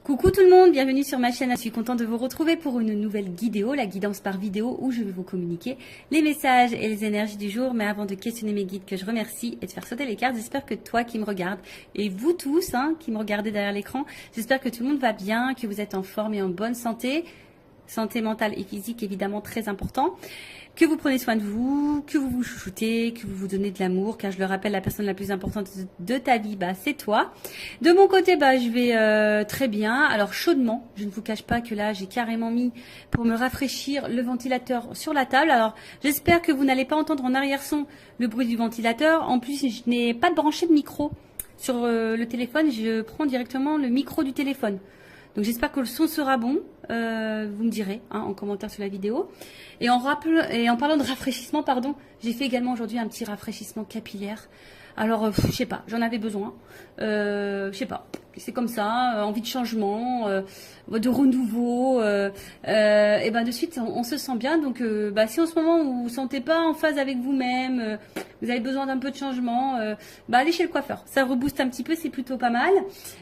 Coucou tout le monde, bienvenue sur ma chaîne. Je suis contente de vous retrouver pour une nouvelle vidéo, la guidance par vidéo, où je vais vous communiquer les messages et les énergies du jour. Mais avant de questionner mes guides que je remercie et de faire sauter les cartes, j'espère que toi qui me regardes et vous tous qui me regardez derrière l'écran, j'espère que tout le monde va bien, que vous êtes en forme et en bonne santé. Santé mentale et physique évidemment très important. Que vous prenez soin de vous, que vous vous chouchoutez, que vous vous donnez de l'amour, car je le rappelle, la personne la plus importante de ta vie, c'est toi. De mon côté, je vais très bien. Alors chaudement, je ne vous cache pas que là, j'ai carrément mis pour me rafraîchir le ventilateur sur la table. Alors j'espère que vous n'allez pas entendre en arrière-son le bruit du ventilateur. En plus, je n'ai pas de branché de micro sur le téléphone. Je prends directement le micro du téléphone. Donc j'espère que le son sera bon, vous me direz en commentaire sur la vidéo. Et en parlant de rafraîchissement, j'ai fait également aujourd'hui un petit rafraîchissement capillaire. Alors, je sais pas, j'en avais besoin. Je sais pas, c'est comme ça, envie de changement, de renouveau. Et de suite, on se sent bien. Donc, si en ce moment vous vous sentez pas en phase avec vous-même, vous avez besoin d'un peu de changement, allez chez le coiffeur. Ça rebooste un petit peu, c'est plutôt pas mal.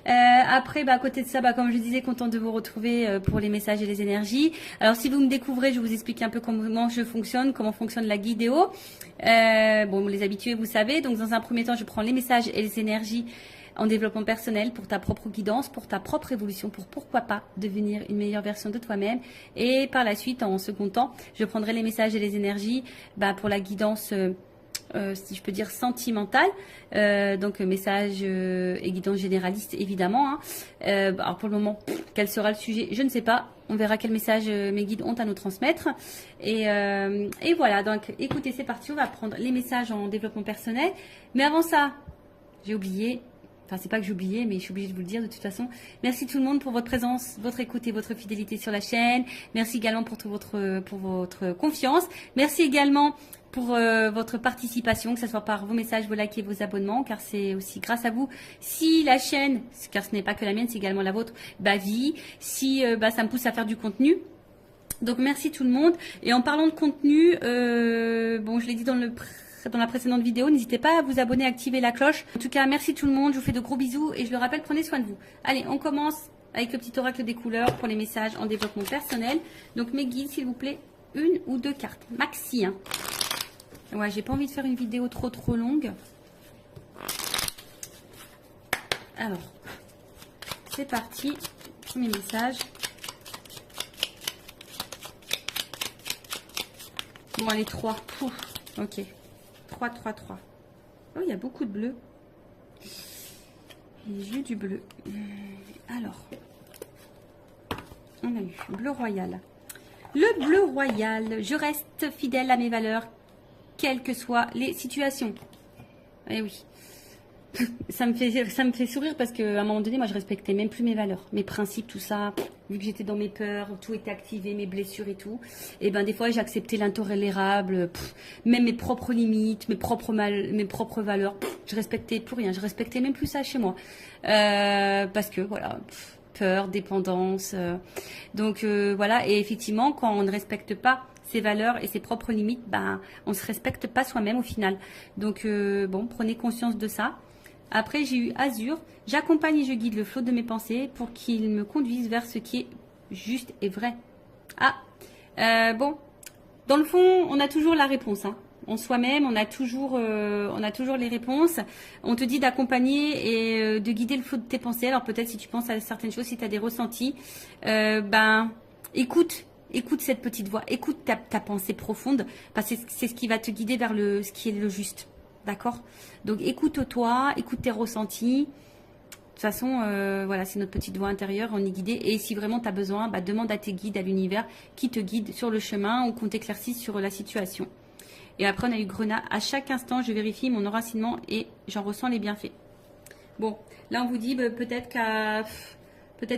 Après, à côté de ça, comme je disais, contente de vous retrouver pour les messages et les énergies. Alors, si vous me découvrez, je vous explique un peu comment je fonctionne, comment fonctionne la guidéo. Les habitués, vous savez. Donc, dans un premier temps, je prends les messages et les énergies en développement personnel pour ta propre guidance, pour ta propre évolution, pour pourquoi pas devenir une meilleure version de toi-même. Et par la suite, en second temps, je prendrai les messages et les énergies pour la guidance si je peux dire sentimentale, donc message et guidance généraliste évidemment. Alors pour le moment, quel sera le sujet, je ne sais pas. On verra quel message mes guides ont à nous transmettre. Et voilà, donc écoutez, c'est parti, on va prendre les messages en développement personnel. Mais avant ça, j'ai oublié. Enfin, c'est pas que j'ai oublié, mais je suis obligée de vous le dire de toute façon. Merci tout le monde pour votre présence, votre écoute et votre fidélité sur la chaîne. Merci également pour votre confiance. Merci également pour votre participation, que ce soit par vos messages, vos likes et vos abonnements, car c'est aussi grâce à vous si la chaîne, car ce n'est pas que la mienne, c'est également la vôtre, vit, si ça me pousse à faire du contenu. Donc merci tout le monde. Et en parlant de contenu, je l'ai dit dans la précédente vidéo, n'hésitez pas à vous abonner, activer la cloche. En tout cas, merci tout le monde, je vous fais de gros bisous et je le rappelle, prenez soin de vous. Allez, on commence avec le petit oracle des couleurs pour les messages en développement personnel. Donc mes guides, s'il vous plaît, une ou deux cartes, maxi. Ouais, j'ai pas envie de faire une vidéo trop longue. Alors, c'est parti. Premier message. Bon, allez, 3. Ok. 3. Oh, il y a beaucoup de bleu. Les yeux du bleu. Alors, on a eu bleu royal. Le bleu royal. Je reste fidèle à mes valeurs, quelles que soient les situations. Eh oui. Ça me fait sourire parce qu'à un moment donné, moi, je respectais même plus mes valeurs, mes principes, tout ça. Vu que j'étais dans mes peurs, tout était activé, mes blessures et tout. Et des fois, j'acceptais l'intolérable, même mes propres limites, mes propres valeurs. Je respectais plus rien. Je respectais même plus ça chez moi. Parce que, voilà, peur, dépendance. Donc, voilà. Et effectivement, quand on ne respecte pas ses valeurs et ses propres limites, on ne se respecte pas soi-même au final. Donc, prenez conscience de ça. Après, j'ai eu Azur. J'accompagne et je guide le flot de mes pensées pour qu'il me conduise vers ce qui est juste et vrai. Dans le fond, on a toujours la réponse. En soi-même, on a toujours les réponses. On te dit d'accompagner et de guider le flot de tes pensées. Alors peut-être si tu penses à certaines choses, si tu as des ressentis, écoute cette petite voix, écoute ta pensée profonde, parce que c'est ce qui va te guider vers ce qui est le juste. D'accord? Donc écoute-toi, écoute tes ressentis. De toute façon, voilà, c'est notre petite voix intérieure, on est guidé. Et si vraiment tu as besoin, demande à tes guides, à l'univers, qui te guide sur le chemin ou qu'on t'éclaircisse sur la situation. Et après, on a eu Grenat. À chaque instant, je vérifie mon enracinement et j'en ressens les bienfaits. Bon, là, on vous dit peut-être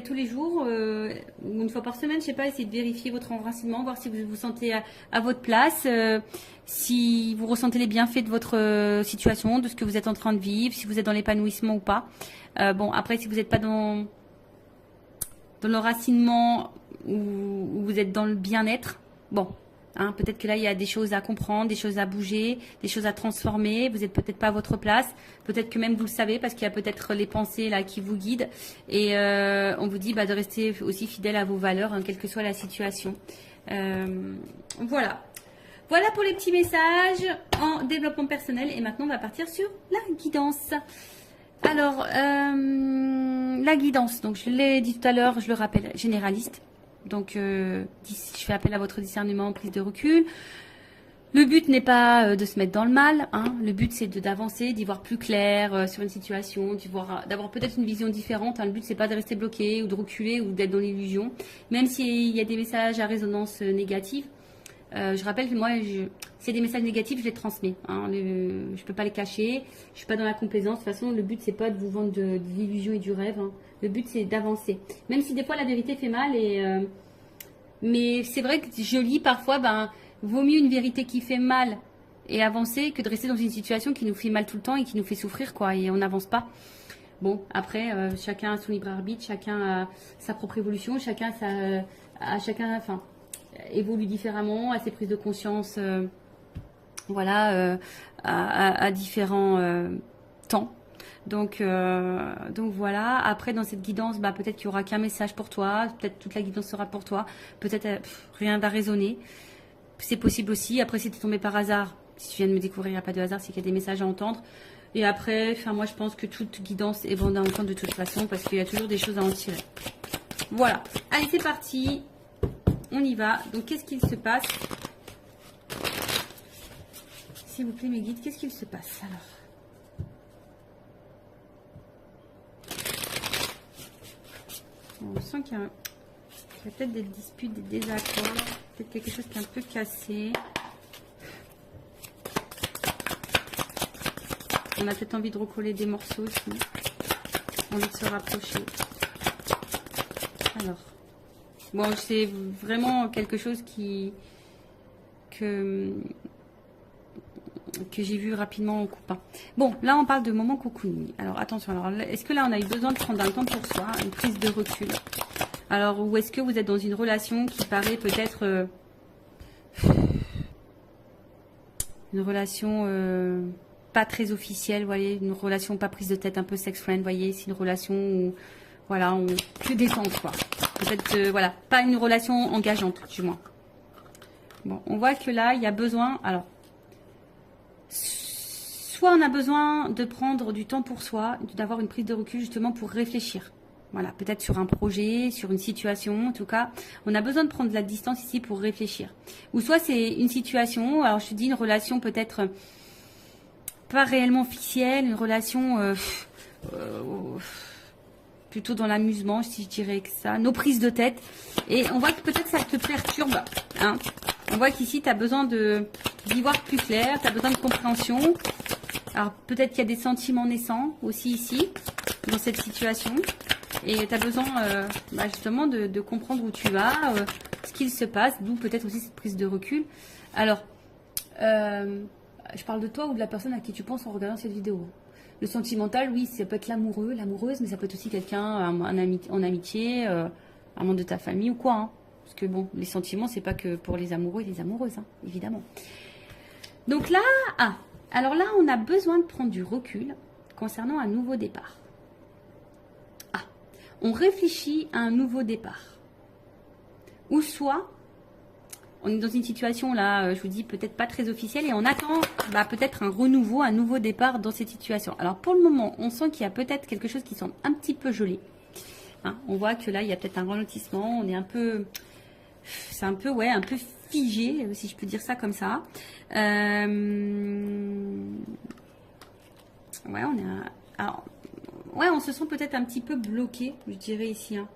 tous les jours, ou une fois par semaine, je sais pas, essayez de vérifier votre enracinement, voir si vous vous sentez à votre place, si vous ressentez les bienfaits de votre situation, de ce que vous êtes en train de vivre, si vous êtes dans l'épanouissement ou pas. Après, si vous n'êtes pas dans l'enracinement ou vous êtes dans le bien-être, Hein, peut-être que là, il y a des choses à comprendre, des choses à bouger, des choses à transformer. Vous n'êtes peut-être pas à votre place. Peut-être que même vous le savez parce qu'il y a peut-être les pensées là qui vous guident. Et on vous dit de rester aussi fidèle à vos valeurs, hein, quelle que soit la situation. Voilà. Voilà pour les petits messages en développement personnel. Et maintenant, on va partir sur la guidance. Alors, la guidance. Donc, je l'ai dit tout à l'heure, je le rappelle, généraliste. Donc, je fais appel à votre discernement, prise de recul. Le but n'est pas de se mettre dans le mal. Hein. Le but, c'est d'avancer, d'y voir plus clair sur une situation, d'avoir peut-être une vision différente. Hein. Le but, c'est pas de rester bloqué ou de reculer ou d'être dans l'illusion. Même s'il y a des messages à résonance négative. Je rappelle que moi, s'il y a des messages négatifs, je les transmets. Hein. Je peux pas les cacher. Je suis pas dans la complaisance. De toute façon, le but, c'est pas de vous vendre de l'illusion et du rêve. Hein. Le but, c'est d'avancer. Même si des fois, la vérité fait mal. Mais c'est vrai que je lis parfois, vaut mieux une vérité qui fait mal et avancer que de rester dans une situation qui nous fait mal tout le temps et qui nous fait souffrir, quoi. Et on n'avance pas. Bon, après, chacun a son libre arbitre, chacun a sa propre évolution, chacun évolue différemment, a ses prises de conscience, à différents temps. Donc voilà. Après, dans cette guidance, peut-être qu'il n'y aura qu'un message pour toi, peut-être toute la guidance sera pour toi, peut-être rien va résonner. C'est possible aussi. Après, si tu es tombé par hasard, si tu viens de me découvrir, il n'y a pas de hasard, c'est qu'il y a des messages à entendre. Et après, moi, je pense que toute guidance est bonne à entendre de toute façon, parce qu'il y a toujours des choses à en tirer. Voilà. Allez, c'est parti. On y va. Donc, qu'est-ce qu'il se passe? S'il vous plaît, mes guides, qu'est-ce qu'il se passe alors? On sent qu'il y a peut-être des disputes, des désaccords, peut-être quelque chose qui est un peu cassé. On a peut-être envie de recoller des morceaux aussi. Envie de se rapprocher. Alors, bon, c'est vraiment quelque chose que j'ai vu rapidement en coupant. Bon, là, on parle de moment cocooning. Alors, attention. Alors, est-ce que là, on a eu besoin de prendre un temps pour soi, une prise de recul? Alors, ou est-ce que vous êtes dans une relation qui paraît peut-être une relation pas très officielle, vous voyez, une relation pas prise de tête, un peu sex friend, vous voyez, c'est une relation où, voilà, on que détente, quoi. Peut-être, voilà, pas une relation engageante, du moins. Bon, on voit que là, il y a besoin, alors, soit on a besoin de prendre du temps pour soi, d'avoir une prise de recul justement pour réfléchir. Voilà, peut-être sur un projet, sur une situation, en tout cas, on a besoin de prendre de la distance ici pour réfléchir. Ou soit c'est une situation, alors je te dis une relation peut-être pas réellement officielle, une relation plutôt dans l'amusement, si je dirais que ça, nos prises de tête. Et on voit que peut-être ça te perturbe, hein. On voit qu'ici, tu as besoin d'y voir plus clair, tu as besoin de compréhension. Alors, peut-être qu'il y a des sentiments naissants aussi ici, dans cette situation. Et tu as besoin justement de comprendre où tu vas, ce qu'il se passe, d'où peut-être aussi cette prise de recul. Alors, je parle de toi ou de la personne à qui tu penses en regardant cette vidéo. Le sentimental, oui, ça peut être l'amoureux, l'amoureuse, mais ça peut être aussi quelqu'un en amitié, un membre de ta famille ou quoi, hein. Parce que bon, les sentiments, c'est pas que pour les amoureux et les amoureuses, hein, évidemment. Donc là, alors là, on a besoin de prendre du recul concernant un nouveau départ. On réfléchit à un nouveau départ. Ou soit, on est dans une situation là, je vous dis, peut-être pas très officielle, et on attend peut-être un renouveau, un nouveau départ dans cette situation. Alors pour le moment, on sent qu'il y a peut-être quelque chose qui semble un petit peu gelé. Hein, on voit que là, il y a peut-être un ralentissement, on est un peu... C'est un peu, un peu figé, si je peux dire ça comme ça. Ouais, on est... Alors, ouais, on se sent peut-être un petit peu bloqué, je dirais ici. Hein.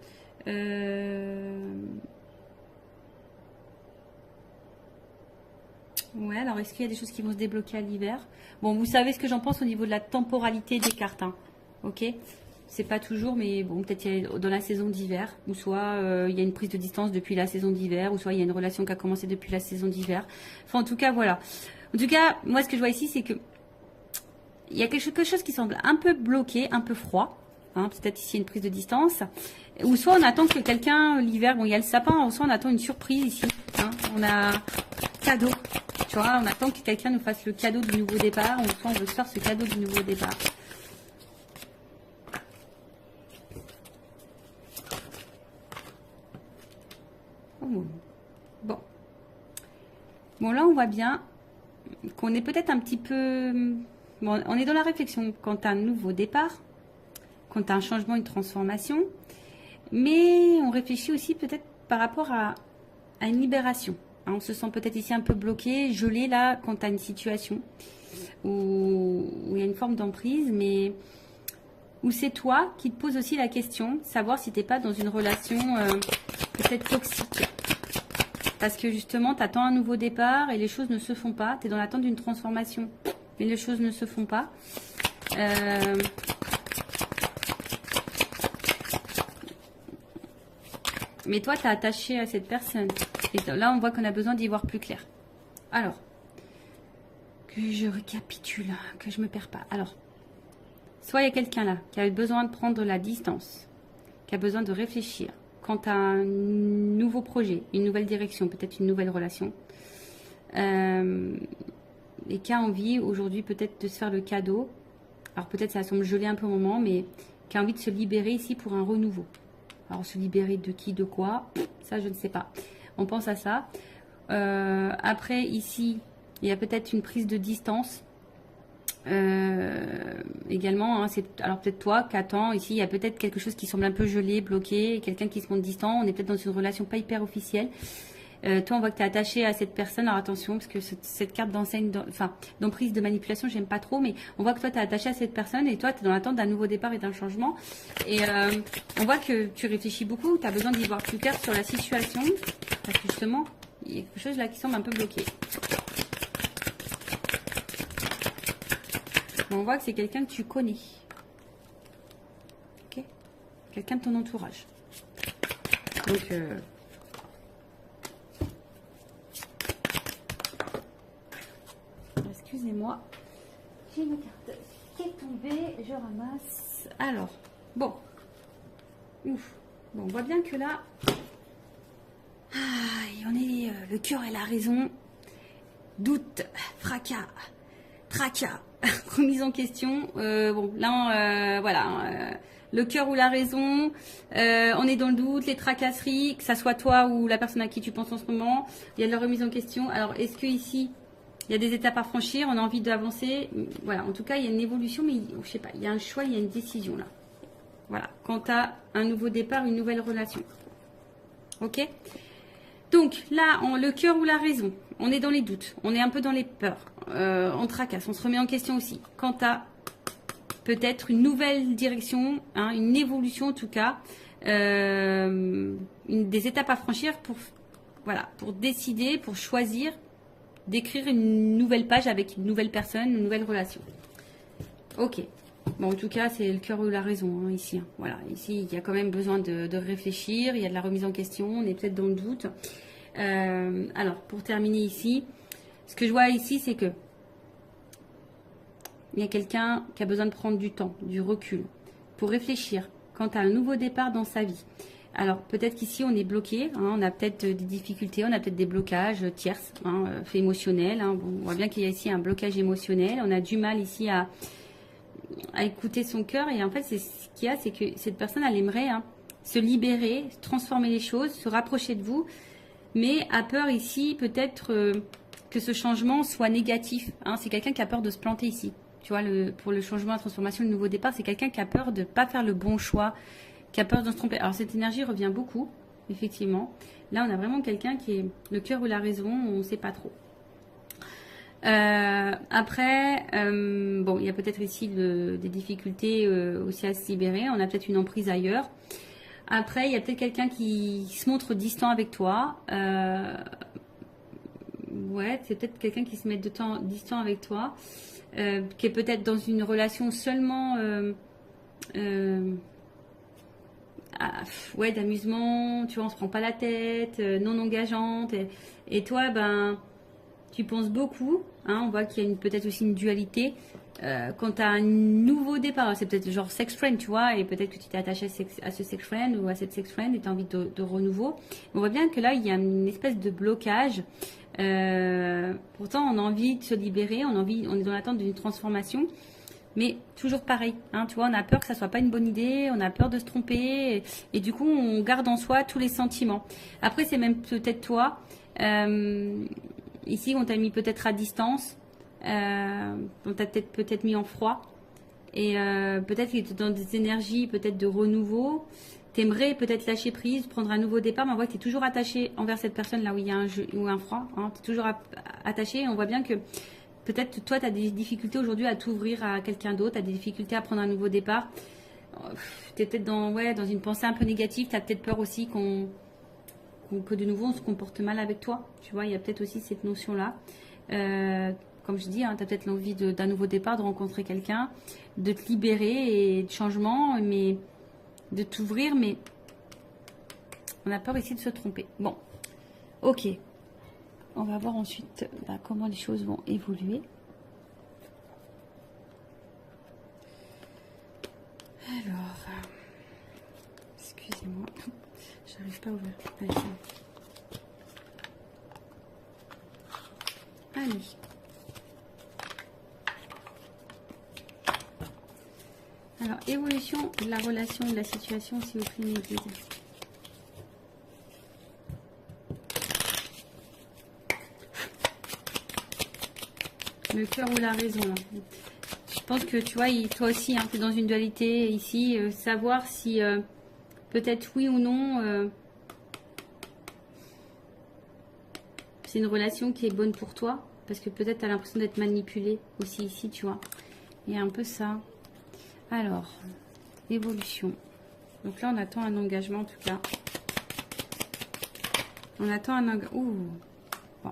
Ouais, alors est-ce qu'il y a des choses qui vont se débloquer à l'hiver? Bon, vous savez ce que j'en pense au niveau de la temporalité des cartes. Hein. Ok? C'est pas toujours, mais bon, peut-être dans la saison d'hiver, ou soit il y a une prise de distance depuis la saison d'hiver, ou soit il y a une relation qui a commencé depuis la saison d'hiver. Enfin, en tout cas, voilà. En tout cas, moi, ce que je vois ici, c'est que il y a quelque chose qui semble un peu bloqué, un peu froid. Hein, peut-être ici une prise de distance. Ou soit on attend que quelqu'un, l'hiver, bon, il y a le sapin, ou soit on attend une surprise ici. Hein. On a cadeau. Tu vois, on attend que quelqu'un nous fasse le cadeau du nouveau départ. On veut se faire ce cadeau du nouveau départ. Oh. Bon. Bon, là, on voit bien qu'on est peut-être un petit peu... Bon, on est dans la réflexion quant à un nouveau départ, quant à un changement, une transformation. Mais on réfléchit aussi peut-être par rapport à une libération. On se sent peut-être ici un peu bloqué, gelé là, quant à une situation où il y a une forme d'emprise, mais où c'est toi qui te poses aussi la question, savoir si tu n'es pas dans une relation peut-être toxique. Parce que justement, tu attends un nouveau départ et les choses ne se font pas. Tu es dans l'attente d'une transformation, mais les choses ne se font pas. Mais toi, tu es attaché à cette personne. Et là, on voit qu'on a besoin d'y voir plus clair. Alors, que je récapitule, que je ne me perds pas. Alors, soit il y a quelqu'un là qui a besoin de prendre la distance, qui a besoin de réfléchir quant à un nouveau projet, une nouvelle direction, peut-être une nouvelle relation. Et qui a envie aujourd'hui peut-être de se faire le cadeau. Alors peut-être ça semble gelé un peu au moment, mais qui a envie de se libérer ici pour un renouveau. Alors se libérer de qui, de quoi, ça je ne sais pas. On pense à ça. Après ici, il y a peut-être une prise de distance. Également, hein, alors peut-être toi qui attends, ici il y a peut-être quelque chose qui semble un peu gelé, bloqué, quelqu'un qui se montre distant, on est peut-être dans une relation pas hyper officielle. Toi on voit que tu es attaché à cette personne, alors attention parce que cette carte d'enseigne, d'emprise, de manipulation, j'aime pas trop, mais on voit que toi tu es attaché à cette personne et toi tu es dans l'attente d'un nouveau départ et d'un changement. Et on voit que tu réfléchis beaucoup, tu as besoin d'y voir plus clair sur la situation, parce que justement il y a quelque chose là qui semble un peu bloqué. On voit que c'est quelqu'un que tu connais. Ok, quelqu'un de ton entourage. Donc, excusez-moi, j'ai ma carte qui est tombée, je ramasse. Alors, bon. Ouf. Bon, on voit bien que là, on est le cœur et la raison. Doute, fracas, tracas. Remise en question. Bon, là, voilà. Le cœur ou la raison. On est dans le doute, les tracasseries, que ça soit toi ou la personne à qui tu penses en ce moment. Il y a de la remise en question. Alors, est-ce que ici, il y a des étapes à franchir, on a envie d'avancer. Voilà, en tout cas, il y a une évolution, mais je sais pas, il y a un choix, il y a une décision là. Voilà, quant à un nouveau départ, une nouvelle relation. Ok ? Donc là, le cœur ou la raison, on est dans les doutes, on est un peu dans les peurs, on tracasse, on se remet en question aussi. Quant à peut-être une nouvelle direction, hein, une évolution en tout cas, des étapes à franchir pour, voilà, pour décider, pour choisir d'écrire une nouvelle page avec une nouvelle personne, une nouvelle relation. Ok. Bon, en tout cas, c'est le cœur ou la raison, hein, ici. Hein. Voilà, ici, il y a quand même besoin de réfléchir, il y a de la remise en question, on est peut-être dans le doute. Alors, pour terminer ici, ce que je vois ici, c'est que il y a quelqu'un qui a besoin de prendre du temps, du recul, pour réfléchir quant à un nouveau départ dans sa vie. Alors, peut-être qu'ici, on est bloqué, hein, on a peut-être des difficultés, on a peut-être des blocages tierces, hein, faits émotionnels. Hein. Bon, on voit bien qu'il y a ici un blocage émotionnel. On a du mal ici à écouter son cœur. Et en fait, ce qu'il y a, c'est que cette personne, elle aimerait se libérer, transformer les choses, se rapprocher de vous, mais a peur ici, peut-être, que ce changement soit négatif. Hein. C'est quelqu'un qui a peur de se planter ici. Tu vois, pour le changement, la transformation, le nouveau départ, c'est quelqu'un qui a peur de ne pas faire le bon choix, qui a peur de se tromper. Alors cette énergie revient beaucoup, effectivement. Là, on a vraiment quelqu'un qui est le cœur ou la raison, on ne sait pas trop. Après, bon, il y a peut-être ici des difficultés aussi à se libérer. On a peut-être une emprise ailleurs. Après, il y a peut-être quelqu'un qui se montre distant avec toi. Ouais, c'est peut-être quelqu'un qui se met distant avec toi, qui est peut-être dans une relation seulement... ouais, d'amusement, tu vois, on se prend pas la tête, non engageante, et toi, ben, tu penses beaucoup, hein, on voit qu'il y a peut-être aussi une dualité, quand tu as un nouveau départ, c'est peut-être genre sex friend, tu vois, et peut-être que tu t'es attaché à ce sex friend ou à cette sex friend et tu as envie de renouveau. On voit bien que là, il y a une espèce de blocage, Pourtant, on a envie de se libérer, on est dans l'attente d'une transformation. Mais toujours pareil, hein, tu vois, on a peur que ça soit pas une bonne idée, on a peur de se tromper, et du coup, on garde en soi tous les sentiments. Après, c'est même peut-être toi, ici, on t'a mis peut-être à distance, on t'a peut-être mis en froid, et peut-être que tu es dans des énergies peut-être de renouveau. T'aimerais peut-être lâcher prise, prendre un nouveau départ, mais on voit que tu es toujours attaché envers cette personne là où il y a un jeu ou un froid. Hein, tu es toujours attaché, et on voit bien que peut-être toi, tu as des difficultés aujourd'hui à t'ouvrir à quelqu'un d'autre, tu as des difficultés à prendre un nouveau départ. Tu es peut-être dans une pensée un peu négative, tu as peut-être peur aussi que de nouveau on se comporte mal avec toi. Tu vois, il y a peut-être aussi cette notion-là. Comme je dis, hein, tu as peut-être l'envie d'un nouveau départ, de rencontrer quelqu'un, de te libérer et de changement, mais de t'ouvrir, mais on a peur ici de se tromper. Bon, ok. On va voir ensuite comment les choses vont évoluer. Alors, excusez-moi, j'arrive pas à ouvrir. Allez. Alors, évolution de la relation, de la situation, s'il vous plaît, mes guides. Le cœur ou la raison. Là. Je pense que tu vois, toi aussi, hein, tu es dans une dualité ici. Savoir si peut-être oui ou non, c'est une relation qui est bonne pour toi. Parce que peut-être tu as l'impression d'être manipulé aussi ici, tu vois. Il y a un peu ça. Alors, évolution. Donc là, on attend un engagement en tout cas. On attend un engagement. Ouh. Bon.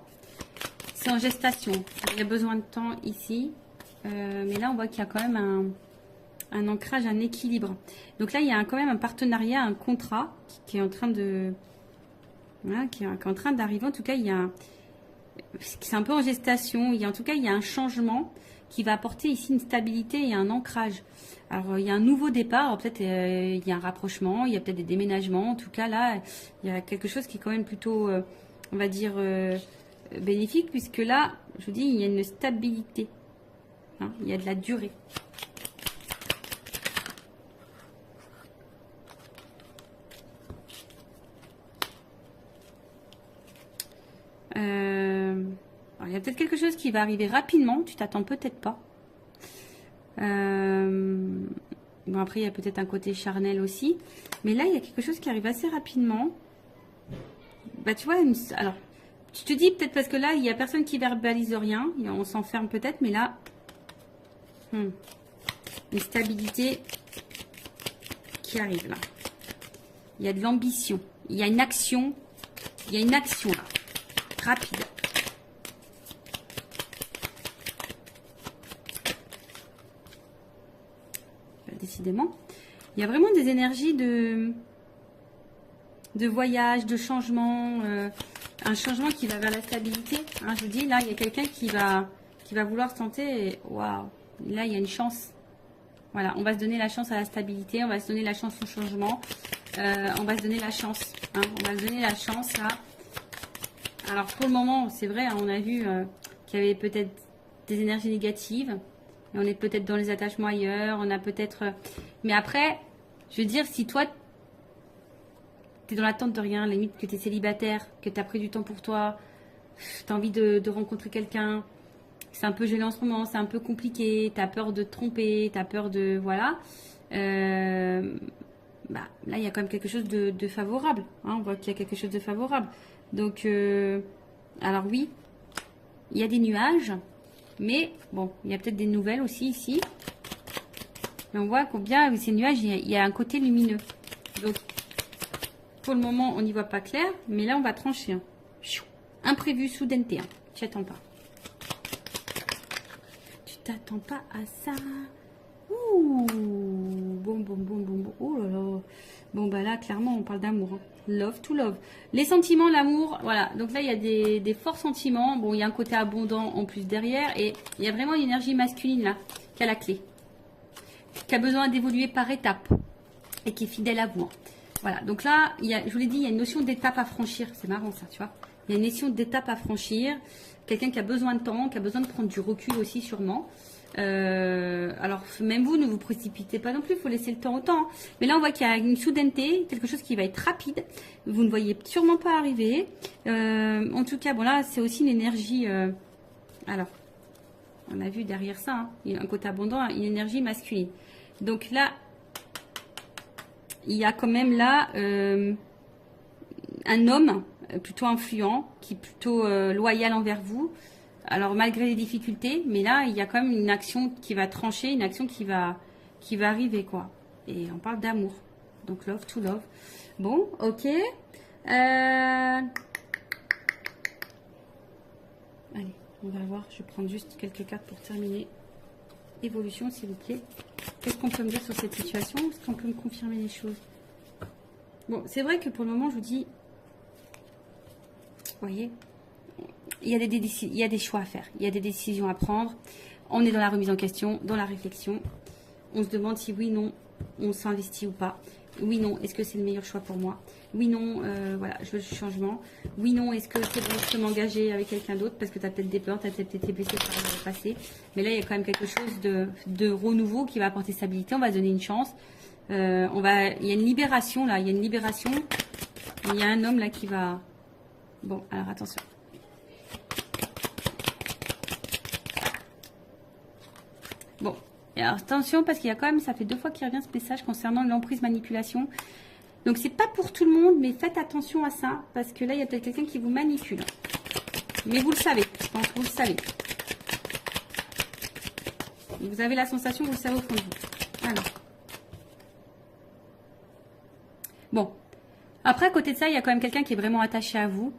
C'est en gestation. Il y a besoin de temps ici. Mais là, on voit qu'il y a quand même un ancrage, un équilibre. Donc là, il y a quand même un partenariat, un contrat qui est en train de... Voilà, qui est en train d'arriver. En tout cas, il y a... C'est un peu en gestation. En tout cas, il y a un changement qui va apporter ici une stabilité et un ancrage. Alors, il y a un nouveau départ, peut-être il y a un rapprochement, il y a peut-être des déménagements. En tout cas, là, il y a quelque chose qui est quand même plutôt, on va dire, bénéfique, puisque là, je vous dis, il y a une stabilité. Hein, il y a de la durée. Alors, il y a peut-être quelque chose qui va arriver rapidement, tu t'attends peut-être pas. Bon, après, il y a peut-être un côté charnel aussi. Mais là, il y a quelque chose qui arrive assez rapidement. Bah, tu vois, alors, tu te dis peut-être parce que là, il n'y a personne qui verbalise rien. On s'enferme peut-être, mais là, une stabilité qui arrive là. Il y a de l'ambition. Il y a une action. Il y a une action là. Rapide. Décidément. Il y a vraiment des énergies de voyage, de changement, un changement qui va vers la stabilité. Hein, je vous dis, là, il y a quelqu'un qui va vouloir tenter. Waouh, là, il y a une chance. Voilà, on va se donner la chance à la stabilité, on va se donner la chance au changement, on va se donner la chance. Hein, on va se donner la chance là. Alors, pour le moment, c'est vrai, hein, on a vu qu'il y avait peut-être des énergies négatives. On est peut-être dans les attachements ailleurs, on a peut-être... Mais après, je veux dire, si toi, tu es dans l'attente de rien, limite que tu es célibataire, que tu as pris du temps pour toi, tu as envie de rencontrer quelqu'un, c'est un peu gelé en ce moment, c'est un peu compliqué, tu as peur de te tromper, tu as peur de... Voilà. Là, il y a quand même quelque chose de favorable. Hein, on voit qu'il y a quelque chose de favorable. Donc, alors oui, il y a des nuages. Mais bon, il y a peut-être des nouvelles aussi ici. Mais on voit combien ces nuages, il y a un côté lumineux. Donc, pour le moment, on n'y voit pas clair. Mais là, on va trancher. Hein. Imprévu, soudaineté. Hein. Tu t'attends pas. Tu t'attends pas à ça. Ouh. Bon. Oh là là. Bon, bah là, clairement, on parle d'amour. Hein. Love to love. Les sentiments, l'amour, voilà. Donc là, il y a des forts sentiments. Bon, il y a un côté abondant en plus derrière. Et il y a vraiment une énergie masculine là, qui a la clé. Qui a besoin d'évoluer par étapes. Et qui est fidèle à vous. Hein. Voilà. Donc là, je vous l'ai dit, il y a une notion d'étape à franchir. C'est marrant ça, tu vois. Il y a une notion d'étape à franchir. Quelqu'un qui a besoin de temps, qui a besoin de prendre du recul aussi sûrement. Alors même vous, ne vous précipitez pas non plus, il faut laisser le temps au temps. Hein. Mais là, on voit qu'il y a une soudaineté, quelque chose qui va être rapide. Vous ne voyez sûrement pas arriver. En tout cas, bon là, c'est aussi une énergie... alors, on a vu derrière ça, hein, il y a un côté abondant, une énergie masculine. Donc là, il y a quand même là un homme plutôt influent, qui est plutôt loyal envers vous. Alors malgré les difficultés, mais là il y a quand même une action qui va trancher, une action qui va arriver quoi. Et on parle d'amour, donc love to love. Bon, ok. Allez, on va voir. Je vais prendre juste quelques cartes pour terminer. Évolution, s'il vous plaît. Qu'est-ce qu'on peut me dire sur cette situation? Est-ce qu'on peut me confirmer les choses? Bon, c'est vrai que pour le moment, je vous dis, vous voyez, il y a des choix à faire, il y a des décisions à prendre. On est dans la remise en question, dans la réflexion. On se demande si oui, non, on s'investit ou pas. Oui, non, est-ce que c'est le meilleur choix pour moi? Oui, non, voilà, je veux le changement. Oui, non, est-ce que c'est bon, je peux m'engager avec quelqu'un d'autre? Parce que tu as peut-être des peurs, tu as peut-être été blessé par le passé. Mais là, il y a quand même quelque chose de renouveau qui va apporter stabilité. On va se donner une chance. Il y a une libération là, il y a une libération. Il y a un homme là qui va... Bon, alors attention. Bon, et alors attention parce qu'il y a quand même, ça fait 2 fois qu'il revient ce message concernant l'emprise manipulation. Donc c'est pas pour tout le monde, mais faites attention à ça parce que là il y a peut-être quelqu'un qui vous manipule. Mais vous le savez, je pense que vous le savez. Vous avez la sensation, vous le savez au fond de vous. Alors. Bon. Après, à côté de ça, il y a quand même quelqu'un qui est vraiment attaché à vous.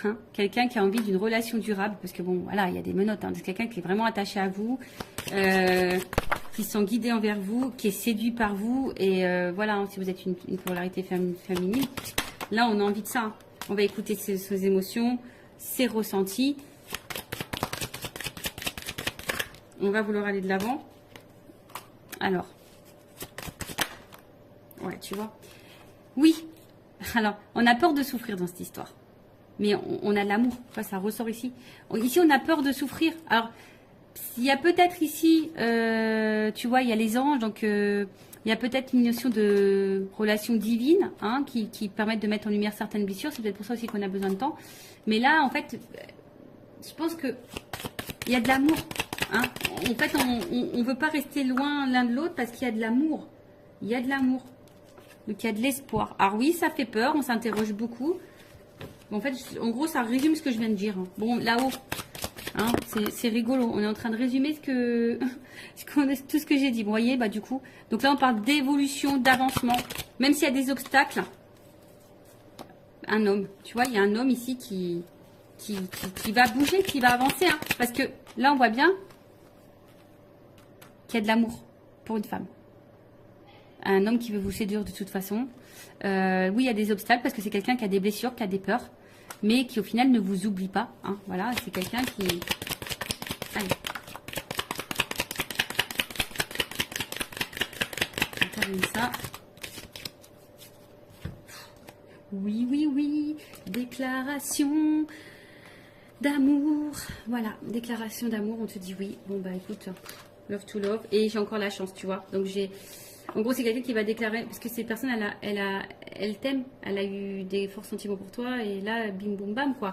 Hein, quelqu'un qui a envie d'une relation durable. Parce que bon, voilà, il y a des menottes. Hein, c'est quelqu'un qui est vraiment attaché à vous. Qui sont guidés envers vous. Qui est séduit par vous. Et voilà, hein, si vous êtes une polarité féminine. Là, on a envie de ça. Hein. On va écouter ses émotions. Ses ressentis. On va vouloir aller de l'avant. Alors. Ouais, tu vois. Oui. Alors, on a peur de souffrir dans cette histoire. Mais on a de l'amour. Enfin, ça ressort ici. Ici, on a peur de souffrir. Alors, il y a peut-être ici, tu vois, il y a les anges. Donc, il y a peut-être une notion de relation divine hein, qui permettent de mettre en lumière certaines blessures. C'est peut-être pour ça aussi qu'on a besoin de temps. Mais là, en fait, je pense que il y a de l'amour. Hein. En fait, on ne veut pas rester loin l'un de l'autre parce qu'il y a de l'amour. Il y a de l'amour. Donc, il y a de l'espoir. Alors oui, ça fait peur, on s'interroge beaucoup. En fait, en gros, ça résume ce que je viens de dire. Bon, là-haut, hein, c'est rigolo. On est en train de résumer tout ce que j'ai dit. Vous voyez, bah du coup. Donc là, on parle d'évolution, d'avancement. Même s'il y a des obstacles. Un homme. Tu vois, il y a un homme ici qui va bouger, qui va avancer. Hein, parce que là, on voit bien qu'il y a de l'amour pour une femme. Un homme qui veut vous séduire de toute façon. Oui, il y a des obstacles parce que c'est quelqu'un qui a des blessures, qui a des peurs, mais qui au final ne vous oublie pas. Hein. Voilà, c'est quelqu'un qui... Allez. On termine ça. Oui, oui, oui. Déclaration d'amour. Voilà, déclaration d'amour, on te dit oui. Bon, bah écoute, love to love. Et j'ai encore la chance, tu vois. Donc j'ai... En gros, c'est quelqu'un qui va déclarer, parce que cette personne, elle t'aime, elle a eu des forts sentiments pour toi, et là, bim, boum, bam, quoi.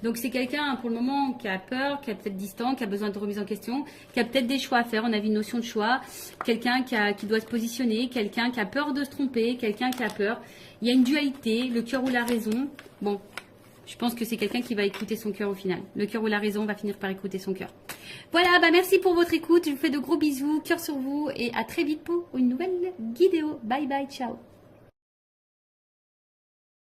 Donc, c'est quelqu'un, pour le moment, qui a peur, qui est peut-être distant, qui a besoin de remise en question, qui a peut-être des choix à faire. On a vu une notion de choix. Quelqu'un qui doit se positionner, quelqu'un qui a peur de se tromper, quelqu'un qui a peur. Il y a une dualité, le cœur ou la raison. Bon, je pense que c'est quelqu'un qui va écouter son cœur au final. Le cœur ou la raison va finir par écouter son cœur. Voilà, bah merci pour votre écoute. Je vous fais de gros bisous, cœur sur vous et à très vite pour une nouvelle vidéo. Bye bye, ciao.